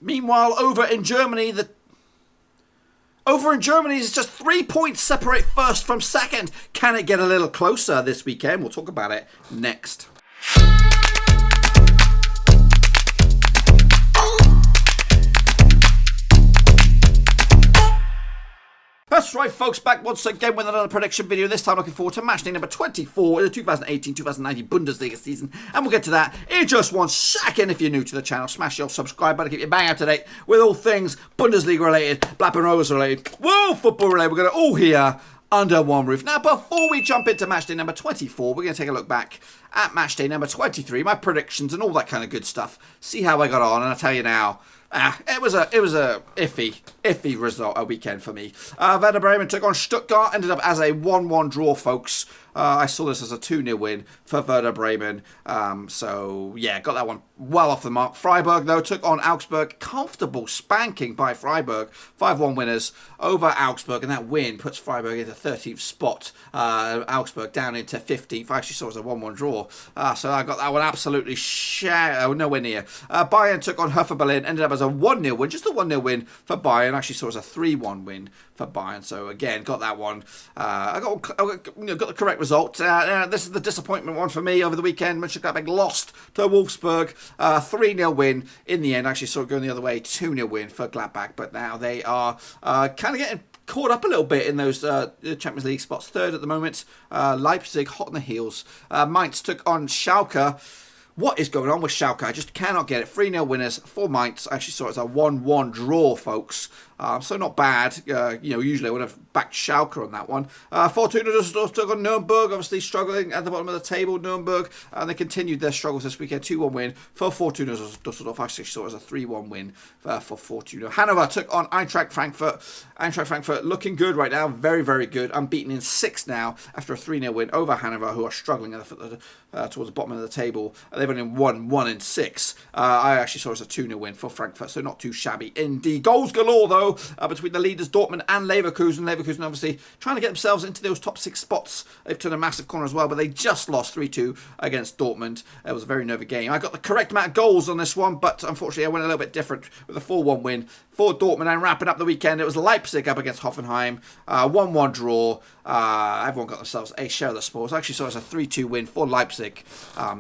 Meanwhile, over in Germany, it's just 3 points separate first from second. Can it get a little closer this weekend? We'll talk about it next. That's right, folks, back once again with another prediction video. This time looking forward to match day number 24 in the 2018-2019 Bundesliga season. And we'll get to that in just 1 second. If you're new to the channel, smash your subscribe button to keep you bang up to date with all things Bundesliga related, Blackburn Rovers related, world football related. We're going to all hear under one roof. Now, before we jump into match day number 24, we're going to take a look back at match day number 23, my predictions and all that kind of good stuff. See how I got on, and I'll tell you now, it was a iffy result, a weekend for me. Werder Bremen took on Stuttgart, ended up as a 1-1 draw, folks. I saw this as a 2-0 win for Werder Bremen. So, yeah, got that one well off the mark. Freiburg, though, took on Augsburg. Comfortable spanking by Freiburg. 5-1 winners over Augsburg, and that win puts Freiburg into 13th spot. Augsburg down into 15th. I actually saw it as a 1-1 draw. So I got that one absolutely nowhere near. Bayern took on Hertha Berlin, ended up as a 1-0 win. Just a 1-0 win for Bayern. Actually saw it as a 3-1 win for Bayern. So, again, got that one. I got the correct result. This is the disappointment one for me over the weekend. Mönchengladbach lost to Wolfsburg. 3-0 win in the end. Actually saw it going the other way. 2-0 win for Gladbach. But now they are kind of getting caught up a little bit in those Champions League spots. Third at the moment. Leipzig hot on the heels. Mainz took on Schalke. What is going on with Schalke? I just cannot get it. 3-0 winners for Mainz. I actually saw it as a 1-1 draw, folks. So not bad. Usually I would have backed Schalke on that one. Fortuna Düsseldorf took on Nürnberg, obviously struggling at the bottom of the table, Nürnberg. And they continued their struggles this weekend. 2-1 win for Fortuna Düsseldorf. I actually saw it as a 3-1 win for Fortuna. Hannover took on Eintracht Frankfurt. Eintracht Frankfurt looking good right now. Very, very good. Unbeaten in 6 now after a 3-0 win over Hannover, who are struggling towards the bottom of the table. They've only won 1 in 6. I actually saw it as a 2-0 win for Frankfurt, so not too shabby indeed. Goals galore, though, between the leaders Dortmund and Leverkusen. Leverkusen obviously trying to get themselves into those top 6 spots. They've turned a massive corner as well, but they just lost 3-2 against Dortmund. It was a very nervy game. I got the correct amount of goals on this one, but unfortunately I went a little bit different with a 4-1 win for Dortmund. And wrapping up the weekend, it was Leipzig up against Hoffenheim. 1-1 draw. Everyone got themselves a share of the spoils. I actually saw it as a 3-2 win for Leipzig.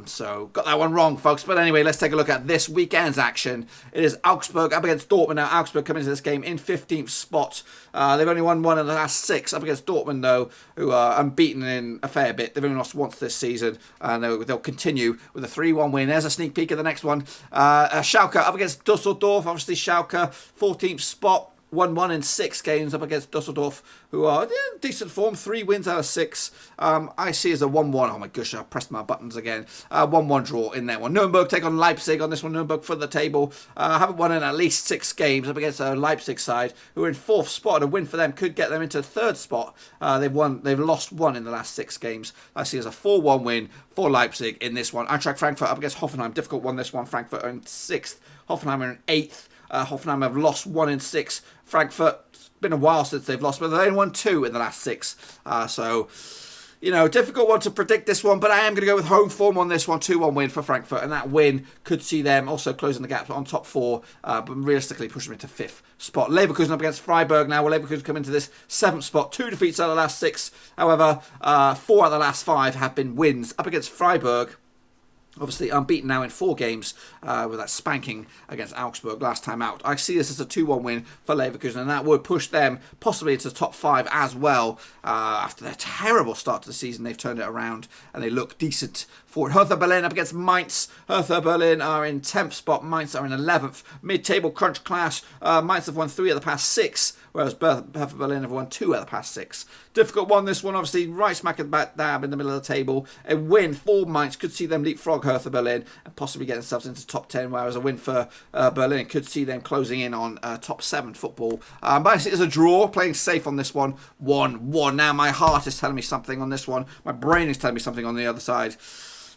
So got that one wrong, folks. But anyway, let's take a look at this weekend's action. It is Augsburg up against Dortmund. Now, Augsburg come into this game in 15th spot. They've only won 1 in the last 6 up against Dortmund, though, who are unbeaten in a fair bit. They've only lost once this season, and they'll continue with a 3-1 win. There's a sneak peek of the next one. Schalke up against Düsseldorf. Obviously, Schalke, 14th spot. 1-1 in 6 games up against Düsseldorf, who are in decent form. 3 wins out of 6. I see as a 1-1. Oh my gosh, I pressed my buttons again. 1-1 draw in that one. Nürnberg take on Leipzig on this one. Nürnberg for the table. Haven't won in at least 6 games up against a Leipzig side, who are in 4th spot. A win for them could get them into 3rd spot. They've lost 1 in the last 6 games. I see as a 4-1 win for Leipzig in this one. Eintracht Frankfurt up against Hoffenheim. Difficult one this one. Frankfurt are in 6th. Hoffenheim are in 8th. Hoffenheim have lost 1 in 6. Frankfurt, it's been a while since they've lost, but they only won 2 in the last 6. Difficult one to predict this one, but I am going to go with home form on this one. 2-1 win for Frankfurt, and that win could see them also closing the gap on top 4, but realistically push them into 5th spot. Leverkusen up against Freiburg now. Will Leverkusen come into this 7th spot? 2 defeats out of the last 6. However, 4 out of the last 5 have been wins up against Freiburg. Obviously unbeaten now in 4 games with that spanking against Augsburg last time out. I see this as a 2-1 win for Leverkusen, and that would push them possibly into the top 5 as well. After their terrible start to the season, they've turned it around and they look decent for it. Hertha Berlin up against Mainz. Hertha Berlin are in 10th spot. Mainz are in 11th. Mid-table crunch clash. Mainz have won 3 of the past 6, whereas Hertha Berlin have won 2 out of the past 6. Difficult one, this one, obviously, right smack dab in the middle of the table. A win for Mainz could see them leapfrog Hertha Berlin and possibly get themselves into top 10, whereas a win for Berlin could see them closing in on top 7 football. But I see it as a draw, playing safe on this one. 1-1. Now my heart is telling me something on this one. My brain is telling me something on the other side.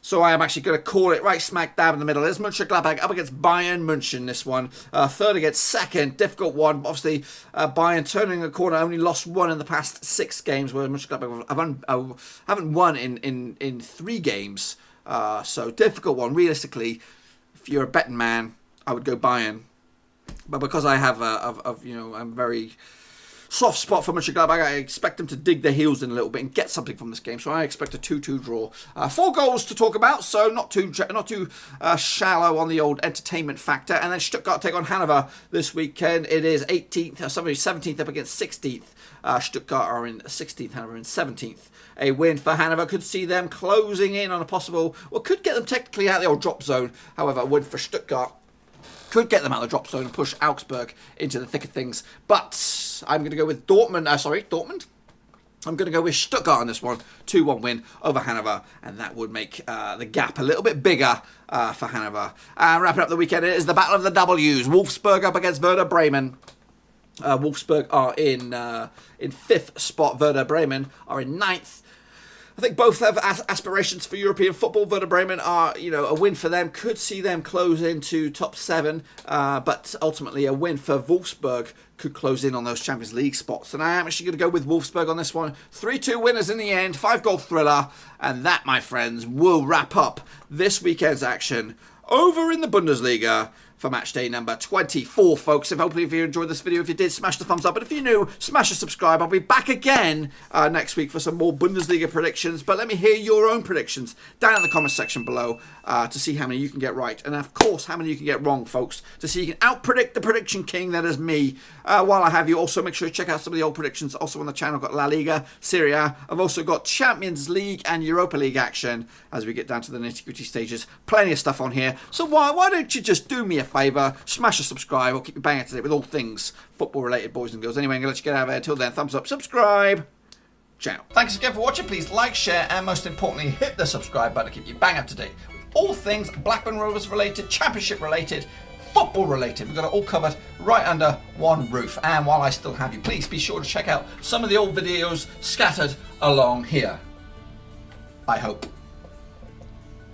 So I am actually going to call it right smack dab in the middle. It's Mönchengladbach up against Bayern München, this one. 3rd against 2nd. Difficult one. Obviously, Bayern turning the corner. Only lost 1 in the past 6 games, where Mönchengladbach haven't won in 3 games. So difficult one. Realistically, if you're a betting man, I would go Bayern. But because I have I'm very soft spot for Mönchengladbach, I expect them to dig their heels in a little bit and get something from this game. So I expect a 2-2 draw. 4 goals to talk about, so not too shallow on the old entertainment factor. And then Stuttgart take on Hannover this weekend. It is 17th up against 16th. Stuttgart are in 16th, Hannover in 17th. A win for Hannover could see them closing in on a possible, could get them technically out of the old drop zone. However, a win for Stuttgart could get them out of the drop zone and push Augsburg into the thick of things. But I'm going to go with Dortmund. I'm going to go with Stuttgart on this one. 2-1 win over Hannover. And that would make the gap a little bit bigger for Hannover. And wrapping up the weekend, it is the battle of the W's. Wolfsburg up against Werder Bremen. Wolfsburg are in 5th spot. Werder Bremen are in 9th. I think both have aspirations for European football. Werder Bremen are, a win for them could see them close into top 7, but ultimately a win for Wolfsburg could close in on those Champions League spots. And I am actually going to go with Wolfsburg on this one. 3-2 winners in the end, 5-goal thriller, and that, my friends, will wrap up this weekend's action over in the Bundesliga for match day number 24, folks. Hopefully if you enjoyed this video, if you did, smash the thumbs up. But if you're new, smash the subscribe. I'll be back again next week for some more Bundesliga predictions. But let me hear your own predictions down in the comment section below to see how many you can get right. And of course, how many you can get wrong, folks, to see you can out-predict the prediction king that is me. While I have you, also make sure you check out some of the old predictions. Also on the channel, I've got La Liga, Serie A. I've also got Champions League and Europa League action as we get down to the nitty-gritty stages. Plenty of stuff on here. So why don't you just do me a favour, smash a subscribe, or keep you banging to date with all things football related, boys and girls. Anyway, I'm going to let you get out of there. Until then, thumbs up, subscribe. Ciao. Thanks again for watching. Please like, share, and most importantly, hit the subscribe button to keep you bang up to date with all things Blackburn Rovers related, Championship related, football related. We've got it all covered right under one roof. And while I still have you, please be sure to check out some of the old videos scattered along here. I hope.